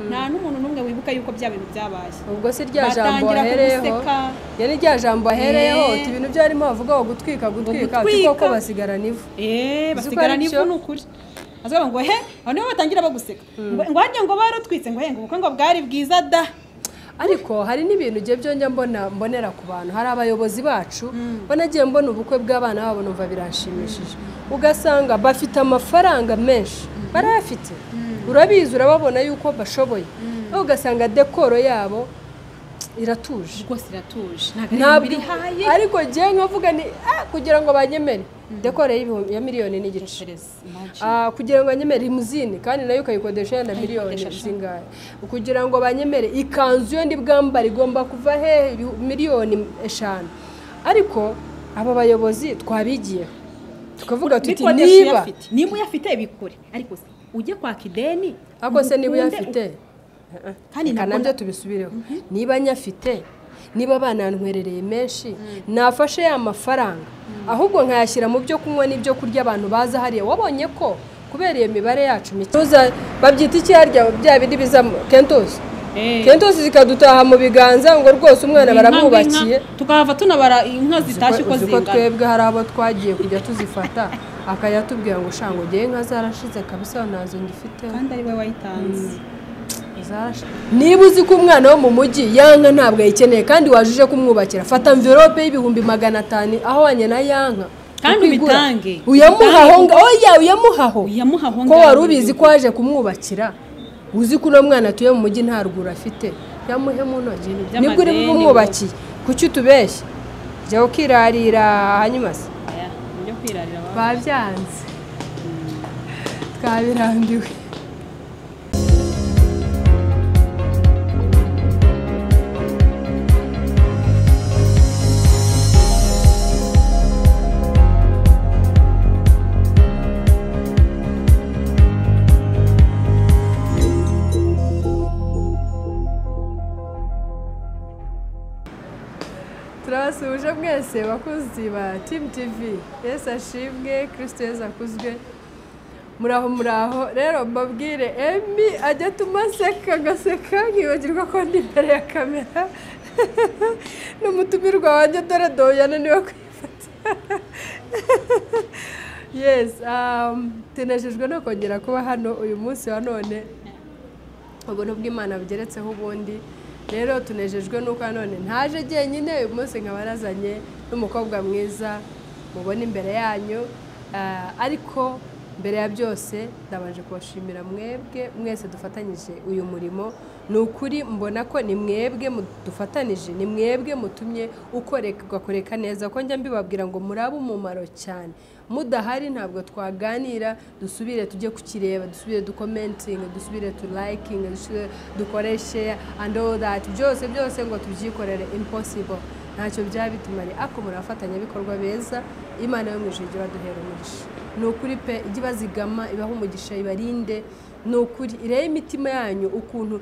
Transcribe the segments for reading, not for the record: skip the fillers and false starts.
nta n'umuntu n'umwe wibuka yuko bya bintu byabaye ubwo si rya jambo ahereyeho yari rya jambo ahereyeho ibintu byarimo bavuga ngo gutwika koko basigarana ivu basigarana ivu n'ukuri azavuga ngo he aho niho batangira baguseka ngo harya ngo barotwitse ngo he ngo ubukwe ngo bwari bwiza da ariko hari n'ibintu je byo mbonera ku bantu hari abayobozi bacu banagiye mbona ubukwe bw'abana babo numva biranshimishije ugasanga bafite amafaranga menshi barafite urabizi urababona yuko bashoboye ugasanga dekoro yabo iratuje rwose iratuje ntabwo ariko je nkavuga ni kugira ngo banyemere dekore ya miliyoni n'igice kugira ngo banyemere limuzine kandi nayo ukayikodesha na miliyoni zingahe kugira ngo banyemere ikanzu yo ndi bwambara igomba kuva he miliyoni 5 ariko aba bayobozi twabigiye tukavuga tuti niba uyafite bikore ariko ujye kwa kideni ako se niba uyafite kandi nabyo tubisubireho niba nyafite niba abana ntwerereye menshi nafashe ya mafaranga ahubwo nkayashyira mu byo kunywa n'ibyo kurya abantu baza hariya wabonye ko kubera iyo mibare yacu mituza babyita iki harya bya bindi biza kentosi zikadutaha mu biganza ngo rwose umwana baramwubakiye tukahava tunabara inka zitashye ko zingana twebwe hari abo twagiye kujya tuzifata akajya tubwira ngo shango ngiye inka zarashize kabisa nazo ngifite kandi ari we wayitanze niba uzi ko umwana wo mu mujyi yanka ntabwo ayikeneye kandi wajije kumwubakira fata envelope y'ibihumbi 500 aho wanye na yanka kandi ubitange uyamuhaho ko wari ubizi ko waje kumwubakira uzi ko uno mwana tuye mu mujyi nta ruguru afite yamuhe mu ntoki nibwo uri bumwubakiye kuki utubeshye jya ukirarira hanyuma se babyanze twabirambiwe turabasuje mwese bakuzi ba Team TV Yesu ashimwe Kristo Yesu akuzwe muraho rero mbabwire Emi ajya tumaseka gaseka nkibagirwa ko ndi imbere ya kamera n'umutumirwa wanjye dore doyana niwe kwifata yes tenejejwe no kongera kuba hano uyu munsi wa none ubuntu bw'Imana bugeretseho ubundi rero tunejejwe nuko none ntaje jyenyine uyu munsi nkabarazanye n'umukobwa mwiza mubona imbere yanyu ariko mbere ya byose ndabanje kubashimira mwebwe mwese dufatanyije uyu murimo nukuri mbona ko ni mwebwe dufatanije ni mwebwe mutumye ukoreka neza ko njya mbibabwira ngo murabe umumaro cyane mudahari ntabwo twaganira dusubire tujye kukireba dusubire dukomenting dusubire tu liking dukore share and all that byose ngo tubyikorere impossible ntacyo byabitumari ako murafatanya bikorwa beza Imana yo mwijije baduhera umugisha nukuri pe ijye bazigama ibaho umugisha ibarinde nukuri ireye imitima yanyu ukuntu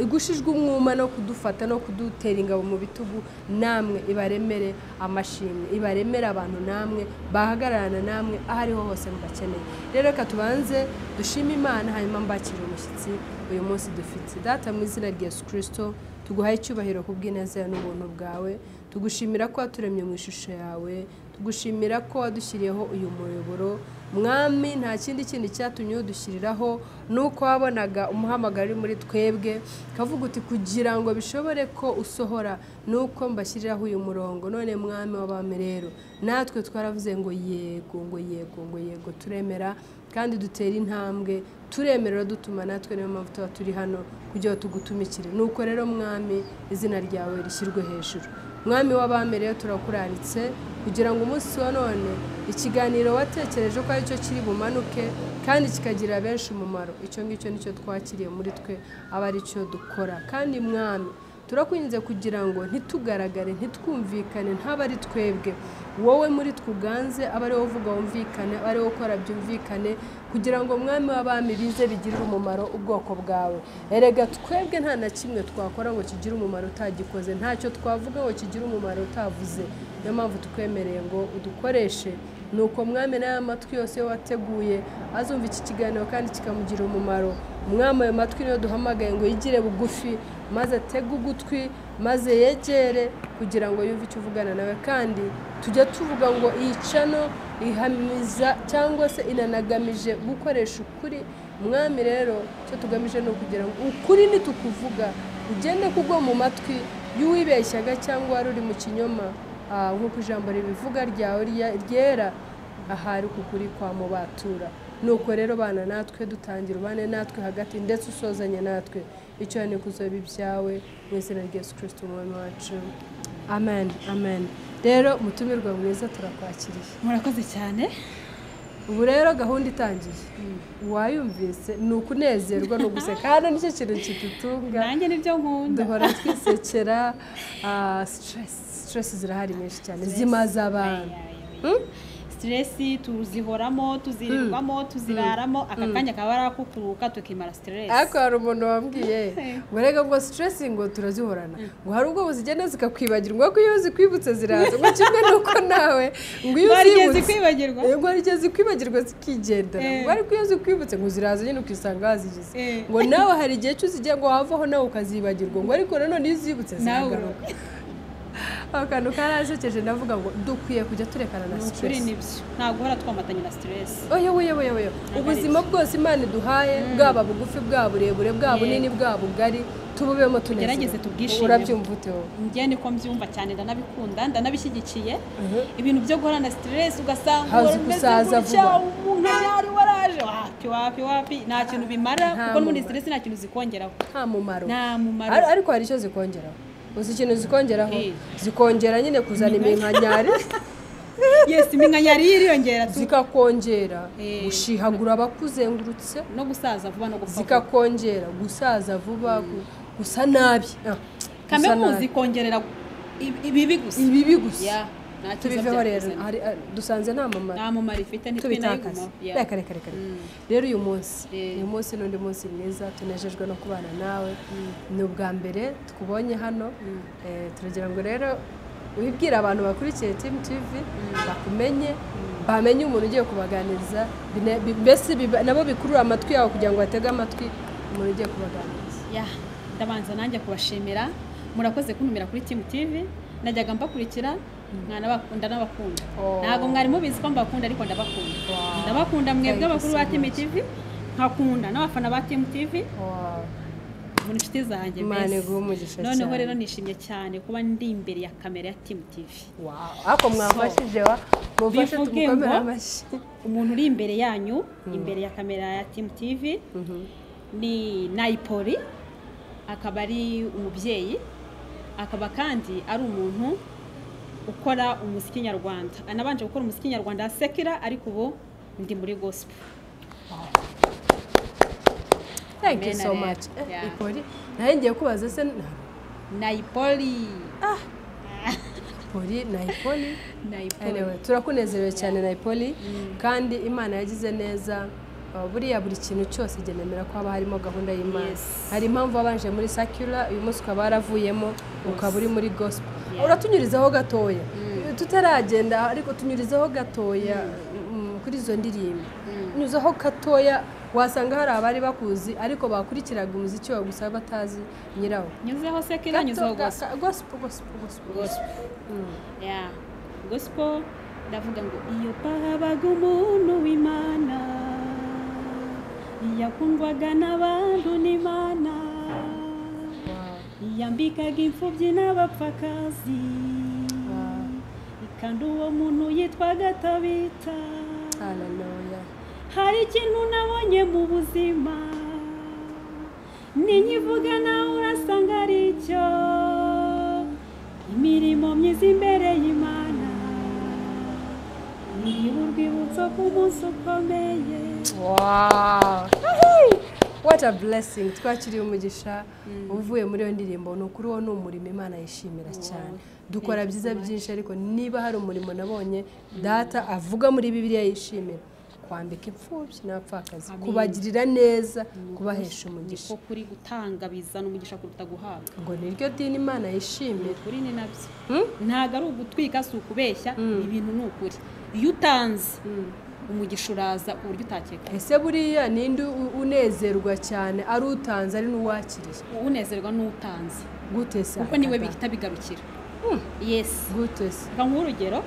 igushijwe umwuma no kudufata no kudutera ingabo mu bitugu namwe ibaremere amashimwe ibaremere abantu namwe bahagararana namwe ahariho hose mubakeneye rero reka tubanze dushime Imana hanyuma mbakire umushyitsi uyu munsi dufite data mu izina rya Yesu Kristo tuguhaye icyubahiro kubw'ineza n'ubuntu bwawe tugushimira ko waturemye mu ishusho yawe tugushimira ko wadushyiriyeho uyu muyoboro mwami nta kindi cyatumye udushyiriraho nuko wabonaga umuhamagaro uri muri twebwe kavuga uti kugira ngo bishobore ko usohora nuko mbashyiriraho uyu murongo none mwami w'abami rero natwe twaravuze ngo yego turemera kandi dutera intambwe turemerera dutuma natwe niyo mpamvu tuba turi hano kugira ngo tugutumikire nuko rero mwami izina ryawe rishyirwe hejuru mwami w'abami rero turakuraritse kugira ngo umunsi wa none ikiganiro watekereje ko ari cyo kiri bumanuke kandi kikagira benshi umumaro icyo ngicyo nicyo twakiriye muri twe aba ari cyo dukora kandi mwami turakwinze kugira ngo ntitugaragare ntitwumvikane ntaba ari twebwe wowe muri twuganze aba ari wowe uvuga wumvikane aba ari wowe ukora byumvikane kugira ngo mwami w'abami bize bigirire umumaro ubwoko bwawe erega twebwe nta na kimwe twakora ngo kigire umumaro utagikoze ntacyo twavuga ngo kigire umumaro utavuze niyo mpamvu tukwemereye ngo udukoreshe nuko mwami n'aya matwi yose wateguye azumva iki kiganiro kandi kikamugira umumaro umwami ayo matwi niyo duhamagaye ngo yigire bugufi maze atege ugutwi maze yegere kugira ngo yumve icyo uvugana nawe kandi tujya tuvuga ngo iyi channel ihamiza cyangwa se inanagamije gukoresha ukuri mwami rero cyo tugamije no kugira ngo ukuri nitukuvuga ugende kugwa mu matwi y'uwibeshyaga cyangwa wari uri mu kinyoma nk'uko ijambo ribivuga ryawe ryera ahari kukuri kwa mubatura nuko rero bana natwe dutangira ubane natwe hagati ndetse usozanye natwe icyo ni kuzoba ibyawe mu izina rya Yesu Kristo umwami wacu amen amen rero mutumirwa mwiza turakwakiriye murakoze cyane ubu rero gahunda itangiye wayumvise ni ukunezerwa no guseka hano nicyo kintu kitutunga nanjye nibyo nkunda duhora twisekera stress zirahari nyinshi cyane zimaza abantu stress tuzihoramo tuzirirwamo tuziraramo akakanya kaba arakukuruka tukimara stress ariko hari umuntu wambwiye urega ngo stress ngo turazihorana ngo hari ubwo zigenda zikakwibagirwa ko iyo zikwibutse ziraza ngo kimwe nuko nawe ngo iyo zigeze kwibagirwa zikigendera ngo ariko iyo zikwibutse ngo ziraza nyine ukisanga wazigize ngo nawe hari igihe cy'uzigiye ngo wavaho nawe ukazibagirwa ngo ariko nanone iyo zibutse ziragaruka akantu karasekeje ndavuga ngo dukwiye kujya turekana na stress kuri nibyo ntabwo hora twamatanye na stress oye ubuzima bwose Imana iduhaye bwaba bugufi bwa burebure bwa bunini bwa bugari tububemo tugerageze tubwishime urabyumva ute njye niko mbyumva cyane ndanabikunda ndanabishyigikiye ibintu byo guhora na stress ugasanga hazi gusaza vuba umuntu yari waraje wapi nta kintu bimara kuko n'ubundi stress nta kintu zikongeraho nta mumaro ariko hari icyo zikongeraho uzi ikintu zikongeraho zikongera nyine kuzana iminkanyari yes iminkanyari yiriyongera zikakongera gushihagura abakuzengurutse no gusaza vuba no gupfa zikakongera gusaza vuba gusa nabi kamwe zikongerera ibibi gusa tubiveho rero dusanze nta mumaro ifite ntitwinayiguma reka rero uyu munsi n'undi munsi mwiza tunejejwe no kubana nawe ni ubwa mbere tukubonye hano turagira ngo rero wibwira abantu bakurikiye Team TV bakumenye bamenye umuntu ugiye kubaganiriza mbese nabo bikurura amatwi yawe kugira ngo batege amatwi umuntu ugiye kubaganiriza ndabanza nanjye kubashimira murakoze kuntumira kuri Team TV najyaga mbakurikira mwana bakunda n'abakunda ntago mwari mubizi ko mbakunda ariko ndabakunda mwebwe abakuru ba Team TV nkakunda n'abafana ba Team TV mu nshuti zanjye mbese noneho rero nishimye cyane kuba ndi imbere ya kamera ya Team TV ako mwafashije mufashe tumukomera amashyi umuntu uri imbere yanyu imbere ya kamera ya Team TV ni Nayipoli akaba ari umubyeyi akaba kandi ari umuntu ukora umuziki nyarwanda anabanje gukora umuziki nyarwanda sekira ariko ubu ndi muri gospel thank you so much Ipoli naye ngiye kubaza se Nayipoli Nayipoli anyway turakunezerewe cyane Nayipoli kandi Imana yagize neza buriya buri kintu cyose genemera ko haba harimo gahunda y'Imana hari impamvu wabanje muri secular uyu munsi ukaba waravuyemo ukaba uri muri gospel uratunyurizaho gatoya tutaragenda ariko tunyurizaho gatoya kuri izo ndirimbo nyuzaho gatoya wasanga hari abari bakuzi ariko bakurikiraga umuziki wawe gusa batazi nyirawo nyuzeho secular nyuzeho gospel gospel ndavuga ngo iyo pahabaga umuntu w'Imana yakundwaga n'abantu n'Imana yambikaga imfubyi n'abapfakazi kandi uwo muntu yitwaga Tabita hari ikintu nabonye mu buzima ninyivuga nawe urasanga ari cyo imirimo myiza imbere y'Imana ni urwibutso ku munsi ukomeye what a blessing twakiriye umugisha uvuye muri iyo ndirimbo ni ukuri wo ni umurimo Imana yishimira cyane dukora byiza byinshi ariko niba hari umurimo nabonye data avuga muri Bibiliya yishimira kwambika imfubyi n'abapfakazi kubagirira neza kubahesha umugisha niko kuri gutanga bizana umugisha kuruta guhabwa ngo niryo dini Imana yishimira kuri ni nabyo ntago ari ugutwika si ukubeshya ibintu ni ukuri iyo utanze umugisha uraza ku buryo utakeka. Ese buriya ninde unezerwa cyane ari utanze ari n'uwakiriye? Unezerwa n'utanze. Gute se? Kuko niwe bihita bigarukira. Yes. Gute se? Nk'urugero,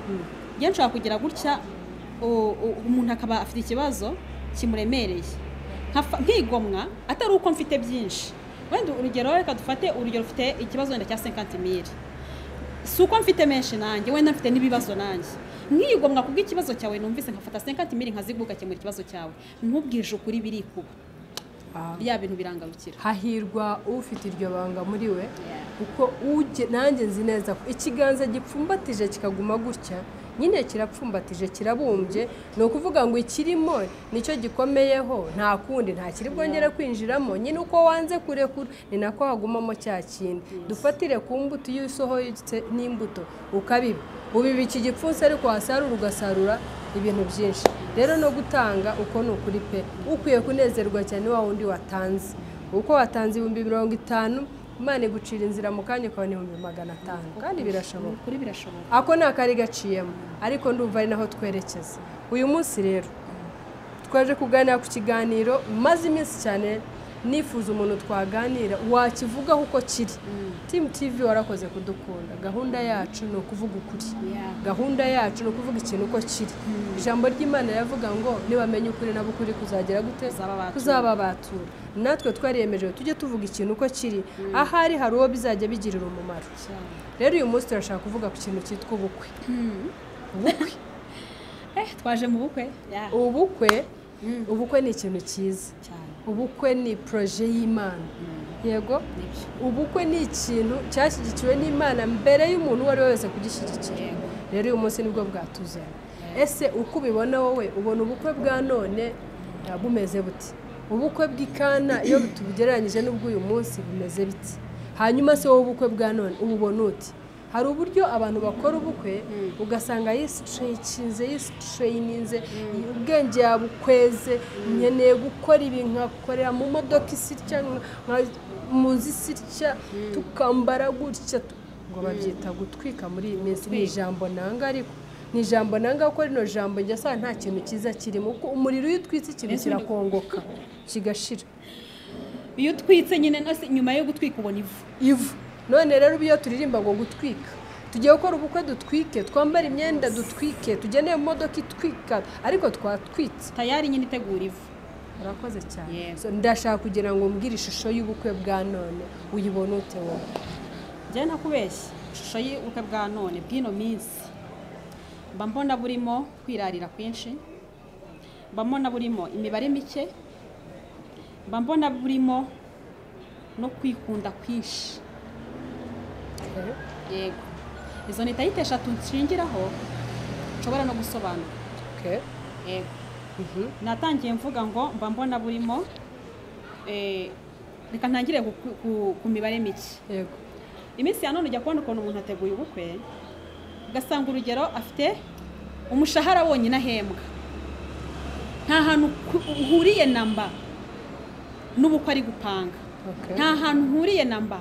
njye nshobora kugira gutya umuntu akaba afite ikibazo kimuremereye. Nkigomwa atari uko mfite byinshi. Wenda urugero reka dufate urugero ufite ikibazo wenda cya 50,000. Si uko mfite menshi nanjye, wenda mfite n'ibibazo nanjye. Nkigomwa kubw'ikibazo cyawe numvise nkafata 50,000 nkaziguka cyemura ikibazo cyawe. Ntubwije ukuri birikuba. Ya bintu birangarukira. Hahirwa ufite iryo banga muri we kuko nanjye nzi neza ko ikiganza gipfumbatije kikaguma gutya nyine kirapfumbatije kirabumbye no kuvuga ngo ikirimo nicyo gikomeyeho nta kundi nta kiri bwongere kwinjiramo nyine uko wanze kurekura ni nako hagumamo cya kindi dufatire ku mbuto iyo usohoye n'imbuto ukabiba ubiba iki gipfunsi ariko wasarura ugasarura ibintu byinshi rero no gutanga uko ni ukuri pe ukwiye kunezerwa cyane wa wundi watanze uko watanze 50,000 Imana igucira inzira mu kanya ukabona 500 kandi birashoboka kuri birashoboka ako nakari gaciyemo ariko ndumva ari naho twerekeza uyu munsi rero twaje kuganira ku kiganiro maze iminsi cyane nifuza umuntu twaganira wakivugaho uko kiri Team TV warakoze kudukunda gahunda yacu no kuvuga ukuri gahunda yacu no kuvuga ikintu uko kiri ijambo ry'Imana yavuga ngo nibamenye ukuri nabo ukuri kuzagera gute kuzababatura natwe twariyemeje tujye tuvuga ikintu uko kiri ahari hari uwo bizajya bigirira umumaro rero uyu munsi turashaka kuvuga ku kintu cyitwa ubukwe ubukwe twaje mu bukwe ubukwe ni ikintu cyiza ubukwe ni proje y'Imana yego ubukwe ni ikintu cyashyigikiwe n'Imana mbere y'umuntu wari wese kugishyigikira rero uyu munsi nibwo bwatuzanye ese uko ubibona wowe ubona ubukwe bwa none bumeze buti ubukwe bw'ikana iyo tubugereranyije n'ubwo uyu munsi bumeze biti hanyuma se wowe ubukwe bwa none ububona uti hari uburyo abantu bakora ubukwe ugasanga yisitreyininze ubwenge yabukweze nkeneye gukora ibi nkakorera mu modoka isitya muzi isitya tukambara gutya ngo babyita gutwika muri iyi minsi ni ijambo nanga ariko ni ijambo nanga ko rino jambo njye sa nta kintu cyiza kirimo kuko umuriro iyo utwitse ikintu kirakongoka kigashira iyo utwitse nyine nyuma yo gutwika ubona ivu none rero iyo turirimba ngo gutwika tugiye gukora ubukwe dutwike twambara imyenda dutwike tugeneye mu modoka itwika ariko twatwitse tayari nyine itegura ivu urakoze cyane ndashaka kugira ngo mbwire ishusho y'ubukwe bwa none uyibona ute wowe njye nakubeshya ishusho y'ubukwe bwa none bw'ino minsi mba mbona burimo kwirarira kwinshi mba mbona burimo imibare mike mba mbona burimo no kwikunda kwinshi yego izo ni tayite 3 nshingiraho nshobora no gusobanura yego natangiye mvuga ngo mba mbona burimo reka ntangire ku mibare mike yego iminsi ya none ujya kubona ukuntu umuntu ateguye ubukwe ugasanga urugero afite umushahara wonyine ahembwa nta hantu uhuriye namba n'ubukwe ari gupanga nta hantu uhuriye namba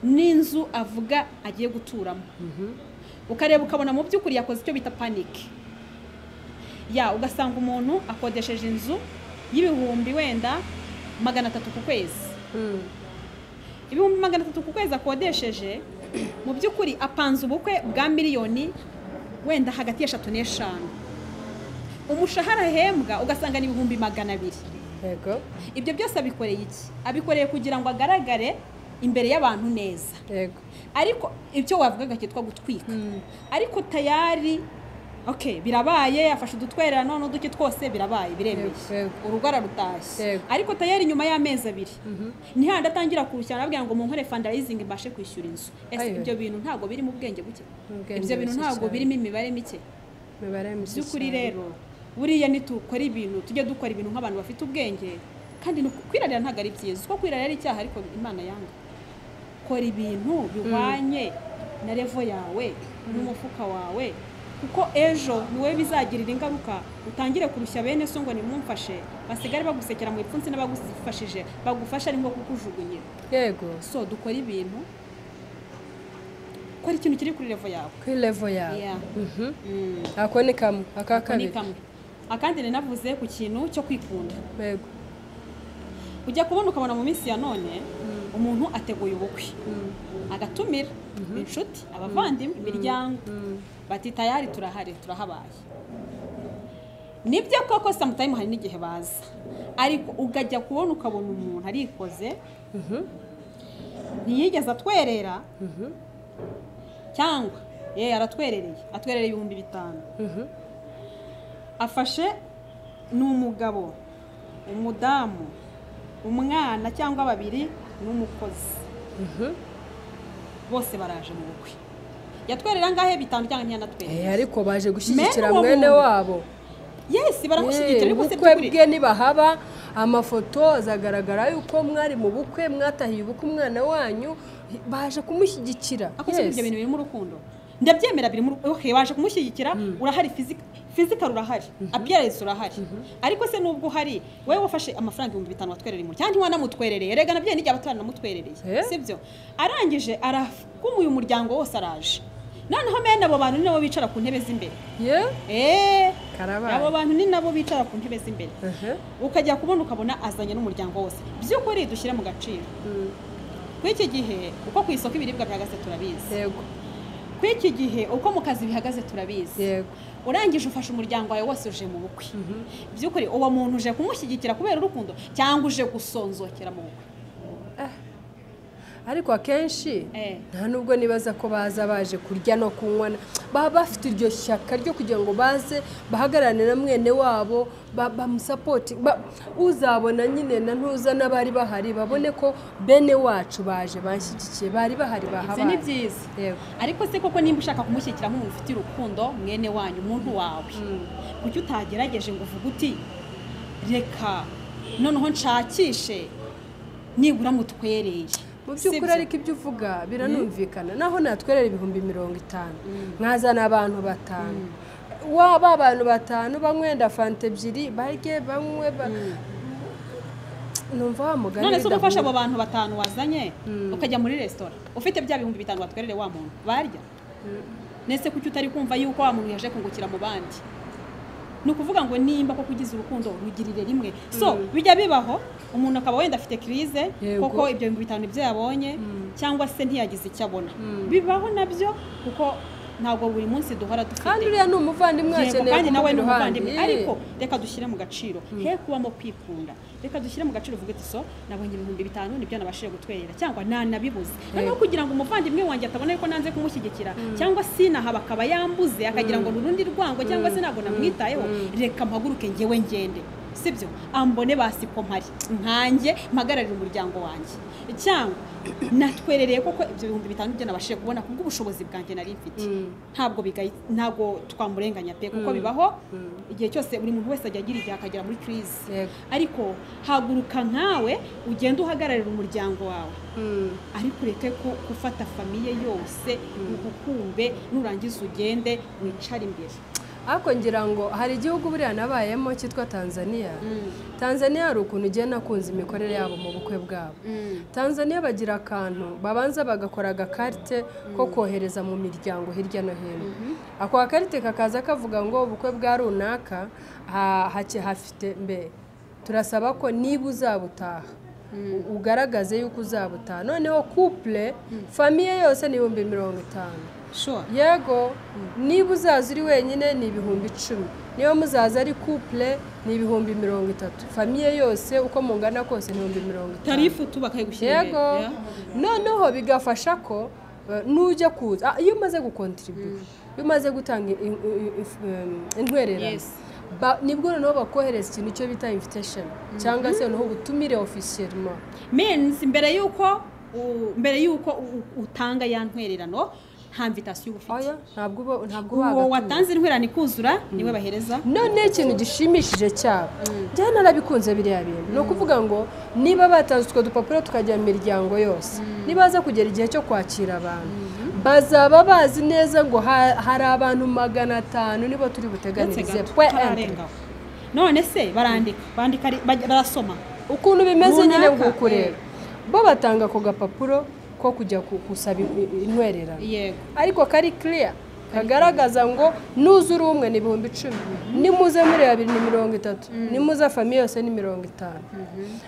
n'inzu avuga agiye guturamo ukareba ukabona mu by'ukuri yakoze icyo bita panike ugasanga umuntu akodesheje inzu y'ibihumbi wenda 300 ku kwezi ibihumbi 300 ku kwezi akodesheje mu by'ukuri apanze ubukwe bwa miliyoni wenda hagati ya 3 n'5 umushahara ahembwa ugasanga ni ibihumbi 200 yego ibyo byose abikoreye iki abikoreye kugira ngo agaragare imbere y'abantu neza yego ariko ibyo wavugaga cyitwa gutwika ariko tayari birabaye afashe udutwererano n'uduki twose birabaye biremeye urugara rutashye ariko tayari nyuma y'amezi 2 ni handi atangira kurushyana ababwira ngo munkore fundraising mbashe kwishyura inzu ese ibyo bintu ntago biri mu bwenge buke ibyo bintu ntago birimo imibare mike by'ukuri rero buriya nitukora ibintu tujye dukora ibintu nk'abantu bafite ubwenge kandi kwirarira ntago ari byiza uko kwirarira ari icyaha ariko Imana yanga kora ibintu bihwanye na level yawe n'umufuka wawe kuko ejo niwe bizagirira ingaruka utangire kurushya bene so ngo nimumfashe basigare bagusekera mu ipfunsi n'abagufashije bagufasha ari ngo kukujugunyira yego so dukora ibintu kora ikintu kiri kuri level yawe ako ni kamwe aka kabiri akandi ninavuze ku kintu cyo kwikunda. Yego. Ujya kubona ukabona mu minsi ya none umuntu ateguye ubukwe agatumira inshuti abavandimwe imiryango bati tayari turahari turahabaye. Nibyo koko sometimes hari n'igihe baza ariko ugajya kubona ukabona umuntu arikoze ntiyigeze atwerera cyangwa atwerereye 5,000 afashe n'umugabo umudamu umwana cyangwa babiri n'umukozi bose baraje mu bukwe yatwerera ngahe 5 cyangwa ntiyanatwerera ariko baje gushyigikira mwene wabo. Yes, baramushyigikira ariko se bwe nibahaba amafoto azagaragara yuko mwari mu bukwe mwatahiye ubukwe umwana wanyu baje kumushyigikira. Akoze ibyo bintu biri mu rukundo ndabyemera biri mu okay baje kumushyigikira urahari physical urahari appearance urahari ariko se nubwo hari wewe wafashe amafaranga 5,000 watwerereye mu cyangwa ntiwanamutwerereye rega nabye nijya abatwana namutwerereye sibyo arangije arakumuye umuryango wose araje noneho mene abo bantu ni nabo bicara ku ntebe z'imbere abo bantu ni nabo bicara ku ntebe z'imbere ukajya kubona ukabona azanye n'umuryango wose by'ukuri dushyire mu gaciro kw'iki gihe uko ku isoko ibiribwa bihagaze turabizi yego kw'iki gihe uko mu kazi bihagaze turabizi yego urangije ufashe umuryango wawe wose uje mu bukwe by'ukuri uwo muntu uje kumushyigikira kubera urukundo cyangwa uje gusonzokera mu bukwe ariko akenshi nta nubwo nibaza ko baza baje kurya no kunywa baba bafite iryo shyaka ryo kugira ngo baze bahagararane na mwene wabo bamusapoti uzabona nyine na ntuza n'abari bahari babone ko bene wacu baje banshyigikiye bari bahari bahabaye. Ni byiza ariko se koko nimba ushaka kumushyigikira nk'umuntu ufite urukundo mwene wanyu umuntu wawe kuki utagerageje ngo uvuge uti reka noneho nshakishe nibura mutwereye mu by'ukuri ariko ibyo uvuga biranumvikana naho natwerera 50,000 mwazana abantu 5 waba abantu 5 bamwenda fante 2 barye bamwe numva wamugana none se ugafasha abo bantu 5 wazanye ukajya muri restaurant ufite bya 5,000 watwerere wa muntu barya nese kuki utari kumva yuko wa muntu yaje kungukira mu bandi nukuvuga ngo nimba ko kugize urukundo rugirire rimwe so bijya bibaho umuntu akaba wenda afite crise koko ibyo 5,000 ibyo yabonye cyangwa se ntiyagize icyo abona bibaho nabyo kuko ntabwo buri munsi duhora dufite kandi uriya ni umuvandimwe akeneye kandi nawe ni umuvandimwe ariko reka dushyire mu gaciro he kubamo kwikunda reka dushyire mu gaciro uvuge ati so nabonye 5,000 nibyo nabashije gutwerera cyangwa nanabibuze noneho kugira ngo umuvandimwe wanjye atabona yuko nanze kumushyigikira cyangwa sinahaba akaba yambuze akagira ngo nurundi rwango cyangwa se ntabwo namwitayeho reka mpaguruke ngewe ngende sibyo ambone basiko mpari nkanjye mpagararira umuryango wanjye cyangwa natwerereye koko ibyo 5,000 byo nabashije kubona kubwo ubushobozi bwanjye nari mfite ntabwo twamurenganya pe kuko bibaho igihe cyose buri muntu wese ajya agira igihe akagera muri crise ariko haguruka nkawe ugenda uhagararira umuryango wawe ariko ureke gufata famiye yose ugukumbe nurangiza ugende wicare imbere Ako ngira ngo hari igihugu buriya nabayemo cyitwa Tanzania. Tanzania hari ukuntu ugiye nakunze imikorere yabo mu bukwe bwabo. Tanzania bagira akantu babanza bagakora agakarite ko kohereza mu miryango hirya no hino. Ako gakarite kakaza kavuga ngo ubukwe bwa runaka hafite mbe turasaba ko niba uzabutaha ugaragaze yuko uzabutaha. Noneho couple famille yose ni 50,000. Sure. Yego niba uzaza uri wenyine ni 10,000. Niba muzaza ari couple ni 30,000. Famille yose uko mungana kose ni 50,000. Tarifu tubaka gushyira. Yego. Noneho bigafasha ko nujya kuza iyo umaze gukontribute bimaze gutanga intwererano. Yes. Nibwo noneho bakohereza ikintu cyo bita invitation cyangwa se noneho ubutumire officiellement. Means mbere yuko utanga ya ntwererano nta invitation ufite. Oya ntabwo uwo watanze intwererano ikuzura niwe bahereza. None ikintu gishimishije cyabo bya narabikunze biriya bintu no kuvuga ngo niba batanze utwo dupapuro tukajya mu miryango yose nibaza kugera igihe cyo kwakira abantu bazaba bazi neza ngo hari abantu 500 nibo turi buteganirize none se bandika barasoma ukuntu bimeze nyine ngukureba bo batanga ko gapapuro ko kujya kusaba intwererano. Yego ariko kari clear kagaragaza ngo nuzura umwe ni 10,000 nimuze muri 230 nimuze famiye yose ni 50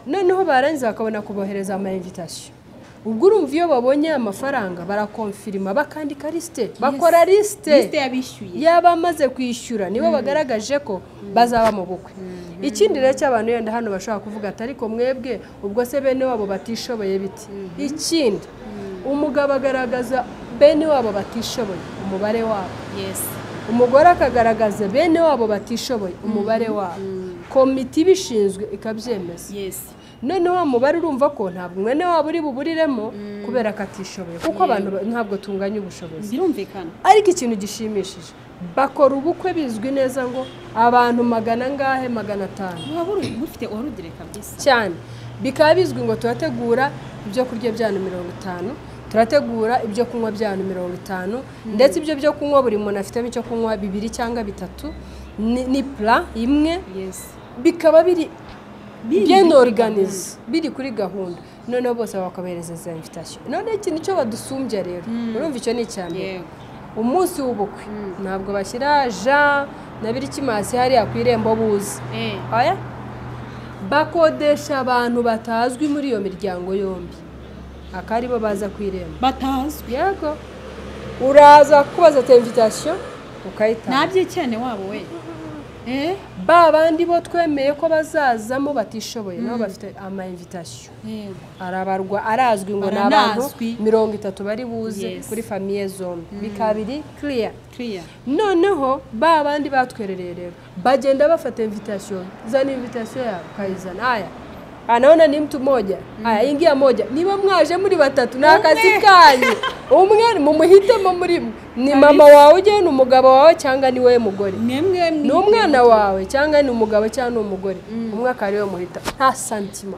noneho barangiza bakabona kubohereza ama invitation ubwo urumva iyo babonye amafaranga barakonfirima bakandika liste bakora liste yabishyuye yabamaze kwishyura nibo bagaragaje ko bazaba mu bukwe ikindi rero cy'abantu yenda hano bashaka kuvuga ati ariko mwebwe ubwo se bene wabo batishoboye biti ikindi umugabo agaragaza bene wabo batishoboye umubare wabo umugore akagaragaza bene wabo batishoboye umubare wabo komite ibishinzwe ikabyemeza noneho wa mubare urumva ko ntabwo mwene wabo uri buburiremo kubera katishoboye kuko abantu ntabwo tunganya ubushobozi birumvikana ariko ikintu gishimishije bakora ubukwe bizwi neza ngo abantu 100 500 waba ufite orudire kabisa cyane bikaba bizwi ngo turategura ibyo kurya byanyu 50 turategura ibyo kunywa byanyu 50 ndetse ibyo byo kunywa buri muntu afitemo icyo kunywa 2 cyangwa 3 ni plat imwe bikaba biri bien organisé biri kuri gahunda noneho bose bakabereza za invitation none ikintu cyo badusumbya rero urumva icyo ni cyane umunsi w'ubukwe ntabwo bashyira Jean na Birikimasi hari akwirembo buzi aya bakodesha abantu batazwi muri iyo miryango yombi akari bo baza kwirembo batazwi yego uraza kubaza invitation ukayita nabyikene wabo we babandi bo twemeye ko bazazamo batishoboye nabo bafite ama invitation arabarwa arazwi ngo nabantu 30 bari buze kuri famiye zombi bikabiri clear noneho babandi batwerereye rero bagenda bafata invitation zana invitation yabo kayizana aya anaona ni mtu mmoja aya ingia moja niba mwaje muri batatu nakazi kanyu umwe mumuhitemo muri ni mama wawe uje n'umugabo wawe cyangwa ni wewe mugore ni umwana wawe cyangwa ni umugabo cyangwa umugore umwe akariwe muhita nta santima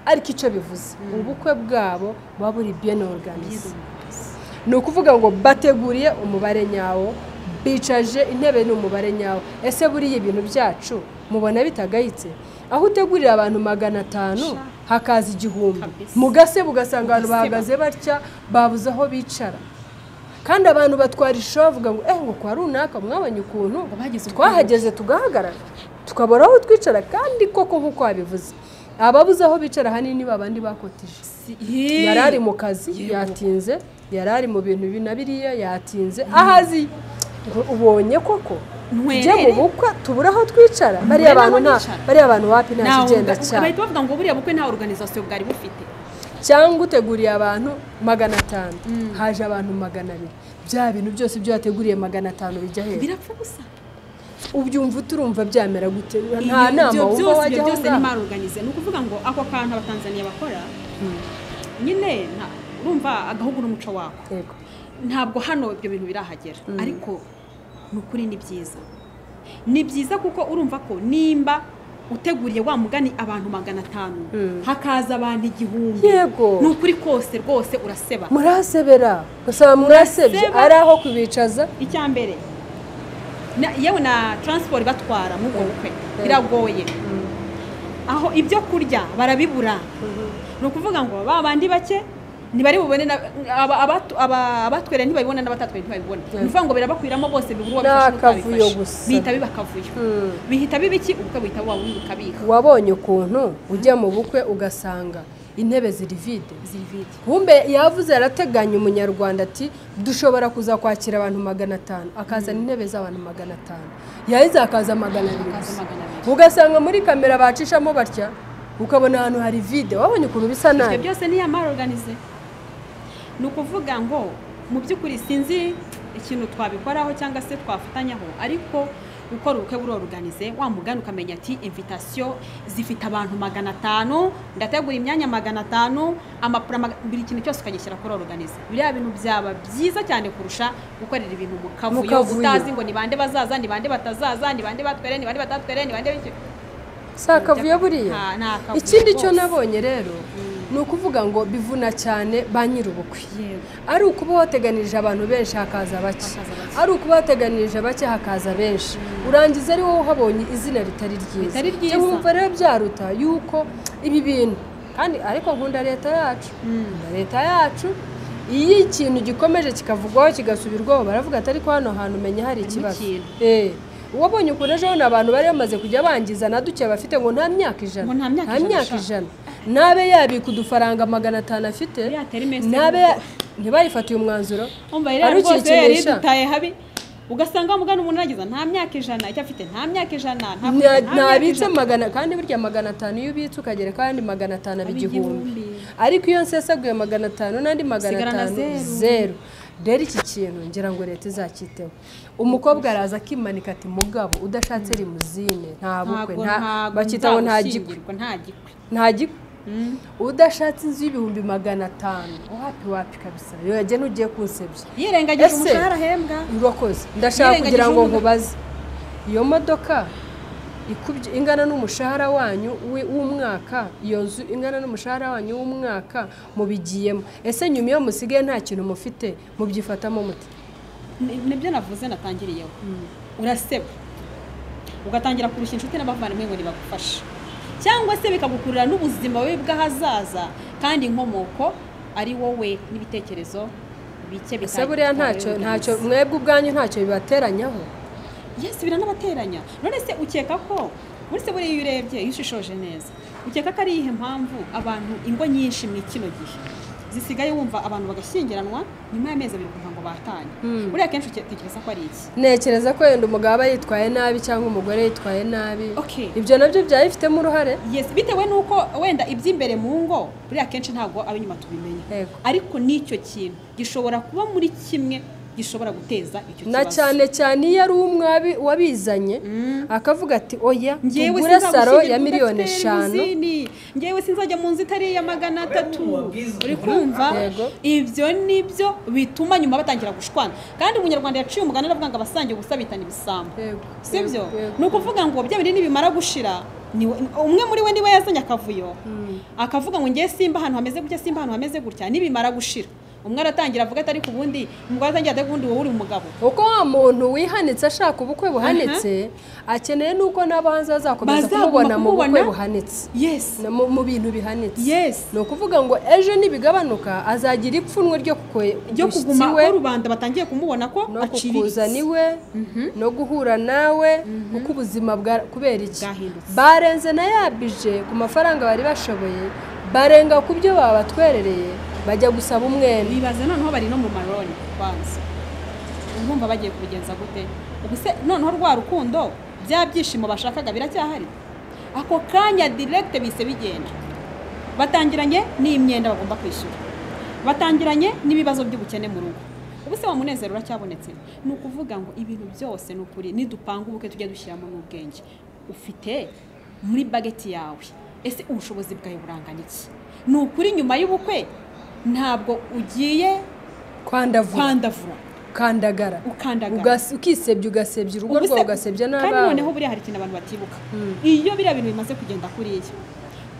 ariko icyo bivuze ubukwe bwabo baburi bien organisé no kuvuga ngo bateguriye umubare nyawo bicaje intebe n'umubare nyawo ese buri ibintu byacu mubona bitagayitse aho utegurira abantu 500 hakaza 1,000 mugase bugasanga abantu bahagaze batya babuze aho bicara kandi abantu batwara ishovuga ngo ngo kwa runaka mwabanye ukuntu twahageze tugahagarara tukabora aho twicara kandi koko nkuko abivuze ababuze aho bicara hanini babandi bakotije yarari mu kazi yatinze yarari mu bintu binabiriya yatinze ahazi ubonye koko nje mu bukwe tubura aho twicara bari abantu wapi nta kigenda cyane bahita bavuga ngo buriya bukwe nta organisation bwari bufite cyangwa uteguriye abantu 500 haje abantu 200 bya bintu byose byo yateguriye 500 bijya he birapfa gusa ubyumva turumva byamera gute nta nama uba wajya byose ni mal organisé no kuvuga ngo ako kantu abatanzania bakora nyine urumva agahugu n'umuco wako yego ntabwo hano ibyo bintu birahagera ariko nukuri ni byiza kuko urumva ko nimba uteguriye wa mugani abantu 500 hakaza abantu 1,000 nukuri kose rwose uraseba murasebera gusa murasebye ari aho kubicaza icyambere yewe na transport batwara mu bukwe biragoye aho ibyo kurya barabibura no kuvuga ngo babandi bake ntibari bubone abatwere ntibabibona n'abatatwere ntibabibona nuvuga ngo birabakwiramo bose biburu wabishukavuyo gusa bihita bibakavuyo bihita bibiki ubukwe bihita wawundi ukabiha wabonye ukuntu ujya mu bukwe ugasanga intebe ziri vide kumbe yavuze arateganya umunyarwanda ati dushobora kuza kwakira abantu 500 akazana intebe z'abantu 500 yahize akaza 200 ugasanga muri kamera bacishamo batya ukabona ahantu hari vide wabonye ukuntu bisa nabi ibyo byose ni mal organisé nukuvuga ngo mu byukuri sinzi ikintu twabikoraho cyangwa se twafatanyaho ariko ukora ubukwe buri organize wa mugani ukamenya ati invitation zifite abantu 500 ndategura imyanya 500 amapura biri kintu cyose ukagishyira kuri organize biriya bintu byaba byiza cyane kurusha gukorera ibintu mu kavuyo utazi ngo ni bande bazaza ni bande batazaza ni bande batwere ni bande batatwere ni bande biki sakavuye buriya ikindi cyo nabonye rero ni ukuvuga ngo bivuna cyane ba nyir'ubukwe ari ukuba wateganirije abantu benshi hakaza bake ari ukuba wateganirije bake hakaza benshi urangiza ari wowe uhabonye izina ritari ryiza wumva rero byaruta yuko ibi bintu kandi ariko nkunda leta yacu iyo ikintu gikomeje kikavugwaho kigasubirwaho baravuga ati ariko hano hantu umenya hari ikibazo. Wabonye ukuntu ejo abantu bari bamaze kujya bangiza na duke bafite ngo nta myaka ijana, nta myaka ijana, nabe yabika udufaranga 500 afite, nabe ntibayifatiye umwanzuro arukikinisha dutaye habi ugasanga mugana umuntu nagiza nta myaka ijana icyo afite, nta myaka ijana ntabitse magana, kandi burya 500 iyo ubitse ukagera kandi 500 abigihumbi, ariko iyo nsesaguye 500 nandi 500 zero. Rero iki kintu ngira ngo leta izakiteho. Umukobwa araza akimanika ati mugabo udashatse rimuzine nta bukwe, nta bakita ngo nta gikwe udashatse inzu y'ibihumbi 500 wapi kabisa yo yaje nugiye kunsebya yirengagije umushahara hembwa urakoze. Ndashaka kugira ngo nkubaze iyo modoka ikubye ingana n'umushahara wanyu w'umwaka, iyo nzu ingana n'umushahara wanyu w'umwaka mubigiyemo, ese nyuma iyo musigaye nta kintu mufite mubyifatamo muti? Nibyo navuze natangiriyeho. Uraseba ugatangira kurusha inshuti n'abavandimwe ngo nibagufasha, cyangwa se bikagukurira n'ubuzima bwe bw'ahazaza kandi inkomoko ari wowe n'ibitekerezo bike bitanye. Ese buriya ntacyo mwebwe ubwanyu ntacyo bibateranyaho? Yes, biranabateranya. None se ukeka ko muri se buriya iyo urebye iyo ushishoje neza ukeka ko ari ihe mpamvu abantu ingo nyinshi mu kino gihe zisigaye wumva abantu bagashyingiranwa nyuma y'amezi 2 kuva ngo batanye? Buriya kenshi utekereza ko ari iki? Nekereza ko yenda umugabo yitwaye nabi cyangwa umugore yitwaye nabi. Ibyo nabyo byayifitemo uruhare? Yes, bitewe nuko wenda iby'imbere mu ngo buriya kenshi ntabwo abinyuma tubimenya, ariko nicyo kintu gishobora kuba muri kimwe gishobora guteza icyo kibazo. Na cyane iyo ari umwabi wabizanye akavuga ati oya ngure saro ya miliyoni 5, ngewe sinzajya mu nzu itari ya 300. Uri kumva? Ibyo nibyo bituma nyuma batangira gushwana, kandi umunyarwanda yaciye umugani aravuga ngo abasangiye ubusa bitana ibisambo. Sibyo? Nukuvuga ngo bya bindi nibimara gushira umwe muri we niwe yazanye akavuyo akavuga ngo ngiye simba ahantu hameze gutya, simba ahantu hameze gutya, nibimara gushira umwe aratangira avuga ati ariko ubundi umugore atangira ati ubundi wowe uri umugabo. Uko wa muntu wihanitse ashaka ubukwe buhanitse akeneye nuko n'abahanze bazakomeza kumubona mu bukwe buhanitse. Yes, mu bintu bihanitse. Yes, no kuvuga ngo ejo nibigabanuka azagira ipfunwe ryo kuguma ko rubanda batangiye kumubona ko aciriritse niwe no guhura nawe uko ubuzima bwa kubera iki barenze na yabije ku mafaranga bari bashoboye, barenga ku byo babatwerereye bajya gusaba umwenda. Bibaza noneho bari no mu maroni kwanza urumva bagiye kubigenza gute? Ubuse noneho rwa rukundo bya byishimo bashakaga biracyahari? Ako kanya direct bise bigenda, batangiranye n'imyenda bagomba kwishyura, batangiranye n'ibibazo by'ubukene mu rugo. Ubuse wa munezero uracyabonetse? Ni ukuvuga ngo ibintu byose ni ukuri nidupanga ubukwe tujya dushyiramo n'ubwenge ufite muri bageti yawe. Ese ubushobozi bwawe burangana iki? Ni ukuri nyuma y'ubukwe ntabwo ugiye kwandavura ukandagara ukisebya ugasebya urugo rwawe ugasebya n'abana. Kandi noneho buriya hari ikintu abantu batibuka iyo biriya bintu bimaze kugenda kuriya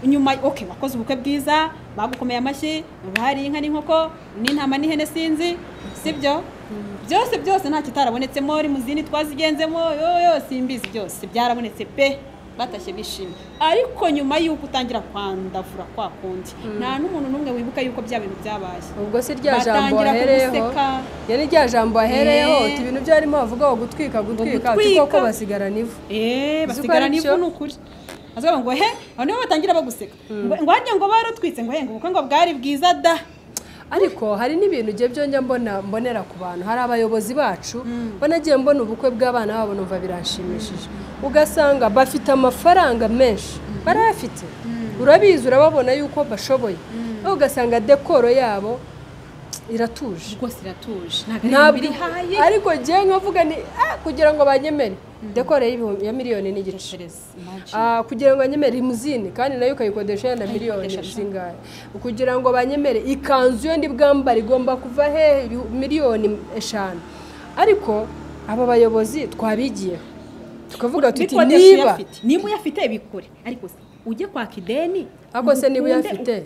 nyuma wakoze ubukwe bwiza bagukomeye amashyi, bari inka n'inkoko n'intama n'ihene sinzi, sibyo? Byose nta kitarabonetsemo, rimuzini twazigenzemo simbizi, byose byarabonetse pe batashye bishimye. Ariko nyuma y'uko utangira kwandavura kwa kundi nta n'umuntu n'umwe wibuka yuko bya bintu byabaye. Ubwo si rya jambo ahereyeho, yari rya jambo ahereyeho ibintu byarimo bavuga gutwika koko basigarana ivu. Basigarana ivu n'ukuri. Azavuga ngo niho batangira baguseka ngo harya ngo barutwitse ngo ubukwe ngo bwari bwiza da. Ariko hari n'ibintu je byonjya mbonera ku bantu, hari abayobozi bacu banagiye mbona ubukwe bw'abana babo numva biranshimishije, ugasanga bafite amafaranga menshi barafite, urabizi urababona yuko bashoboye, ugasanga dekoro yabo iratuje rwose, iratuje ntabwo biri haye. Ariko je nkavuga ni kugira ngo banyemere dekore ya miliyoni n'igice, kugira ngo banyemere limuzine kandi nayo ukayikodesha na miliyoni zingahe, kugira ngo banyemere ikanzu yo ndi bwambara igomba kuva he miliyoni 5. Ariko aba bayobozi twabigiye tukavuga tuti niba uyafite ibikore, ariko ujye kwaka ideni. Ako se niba uyafite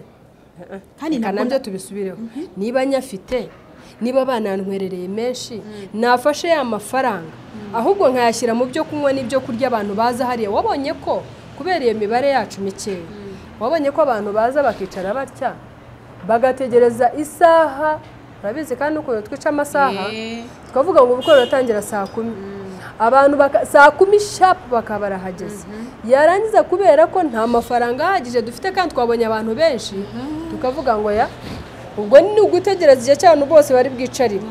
kandi nabyo tubisubireho, niba nyafite, niba banantwerereye menshi nafashe ya mafaranga ahubwo nkayashyira mu byo kunywa n'ibyo kurya abantu baza hariya. Wabonye ko kubera iyo mibare yacu mikeya, wabonye ko abantu baza bakicara batya bagategereza isaha urabizi kandi uko twica amasaha twavuga ngo ubukwe buratangira saa 10 abantu saa 10 sharp bakaba barahageze yarangiza kubera ko nta mafaranga ahagije dufite kandi twabonye abantu benshi tukavuga ngo ya ubwo ni ugutegereza igihe cy'abantu bose bari bwicarire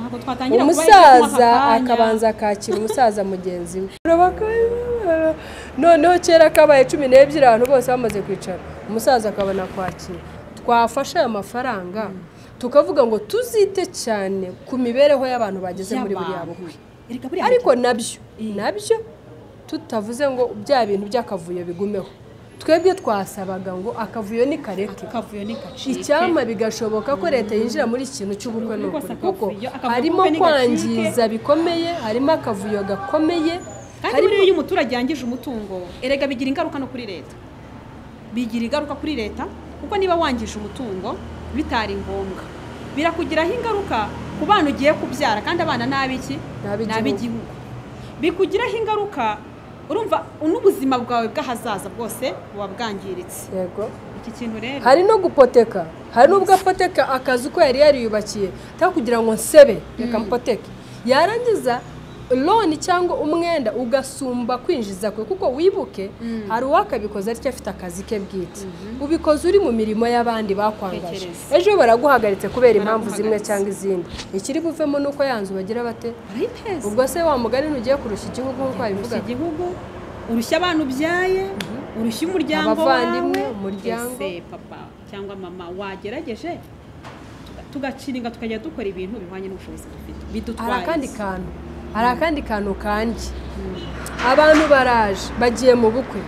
umusaza akabanza akakira umusaza mugenzi we noneho kera kabaye 12 abantu bose bamaze kwicara umusaza akabona kwakira twafashe aya mafaranga tukavuga ngo tuzite cyane ku mibereho y'abantu bageze muri buriya bukwe ariko nabyo tutavuze ngo bya bintu by'akavuyo bigumeho twebwe twasabaga ngo akavuyo ni kareke icyama bigashoboka ko leta yinjira muri ikintu cy'ubukwe n'ukuri kuko harimo kwangiza bikomeye harimo akavuyo gakomeye kandi buriya iyo umuturage yangije umutungo erega bigira ingaruka no kuri leta bigira ingaruka kuri leta kuko niba wangije umutungo bitari ngombwa birakugiraho ingaruka ku bana ugiye kubyara kandi abana n'abiki n'ab'igihugu bikugiraho ingaruka urumva n'ubuzima bwawe bw'ahazaza bwose buba bwangiritse yego iki kintu rero hari no gupoteka hari n'ubwo apoteka akazi uko yari yariyubakiye cyangwa kugira ngo nsebe reka mpoteke yarangiza loan cyangwa umwenda ugasumba kwinjiza kwe kuko wibuke hari uwakabikoza ariko afite akazi ke bwite ubikoze uri mu mirimo y'abandi bakwangaje ejo baraguhagaritse kubera impamvu zimwe cyangwa izindi ikiri buvemo nuko yanzu bagira bate ubwo se wa mugari nugiye kurushya igihugu nkuko babivuga igihugu urushya abantu byaye urushya umuryango abavandimwe umuryango papa cyangwa mama wagerageje tugaciringa tukajya dukora ibintu bihwanye n'ubushobozi dufite bidutwaye hari akandi kantu kandi abantu baraje bagiye mu bukwe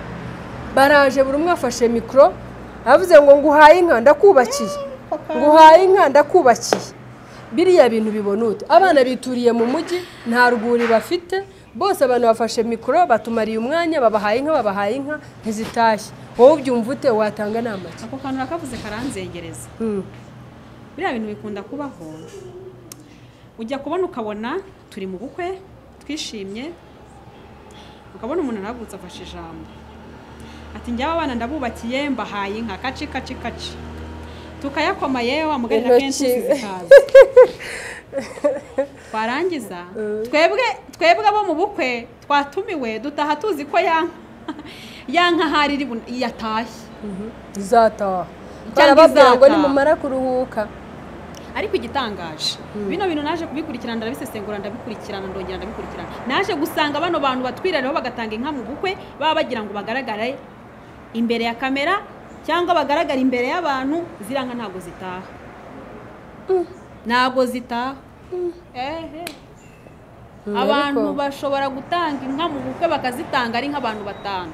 baraje buri umwe afashe mikoro avuze ngo nguhaye inka ndakubakiye nguhaye inka ndakubakiye biriya bintu bibonute abana bituriye mu mujyi nta rwuri bafite bose abantu bafashe mikoro batumariye umwanya babahaye inka ntizitashye wowe ubyumva ute watanga nama ako kantu nakavuze karanzengereza biriya bintu bikunda kubaho ujya kubona ukabona turi mu bukwe twishimye ukabona umuntu aragutse afashe ijambo ati njyawe abana ndabubakiye mbahaye inka kaci tukayakoma yewe wa mugari na kenshi zikaza twarangiza twebwe abo mu bukwe twatumiwe dutaha tuzi ko yanka hari yatashye izataha barababwira ngo nimumara kuruhuka ariko igitangaje bino bintu naje kubikurikirana ndabisesengura ndongera ndabikurikirana naje gusanga bano bantu batwiriraho bagatanga inka mu bukwe baba bagira ngo bagaragare imbere ya kamera cyangwa bagaragara imbere y'abantu ziranga ntago zitaha abantu bashobora gutanga inka mu bukwe bakazitanga ari nk'abantu batanu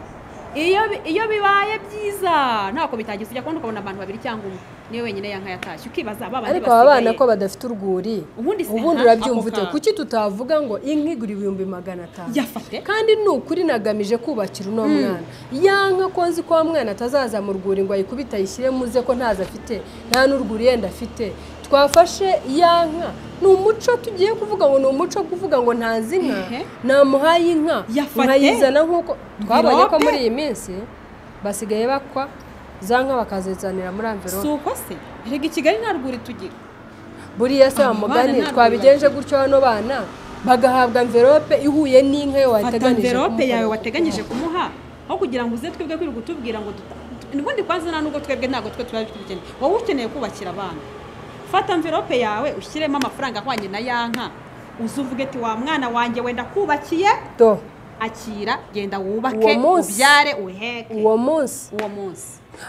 iyo bibaye byiza ntako bitagize ujya kubona ukabona abantu babiri cyangwa umwe niyo wenyine yanka yatashye ukibaza babandi ariko abana ko badafite urwuri ubundi urabyumva ute kuki tutavuga ngo inka igura 500 yafate kandi nukuri nagamije kubakira uno mwana yanka ko nzi ko mwana atazaza mu rwuri ngo ayikubita ayishyire muze ko ntaza afite nta n'urwuri yenda afite twafashe yanka ni umuco tugiye kuvuga ngo ni umuco kuvuga ngo ntazi inka namuhaye inka nkayizana nk'uko twabonye ko muri iyi minsi basigaye bakwa za nka bakazizanira muri envelope si uko se rega i Kigali nta rwuri tugira buriya se amugani twabigenje gutyo hano bana bagahabwa envelope ihuye n'inka yo wateganyije envelope yawe wateganyije kumuha aho kugira ngo uze twebwe kuri gutubwira ngo ubundi kwanza nta nubwo twebwe ntago twe turabikeneye wowe ukeneye kubakira abana fata envelope yawe ushyiremo amafaranga ahwanye na yanka uzuvuge ati wa mwana wanjye wenda kubakiye akira genda wubake ubyare uheke uwo munsi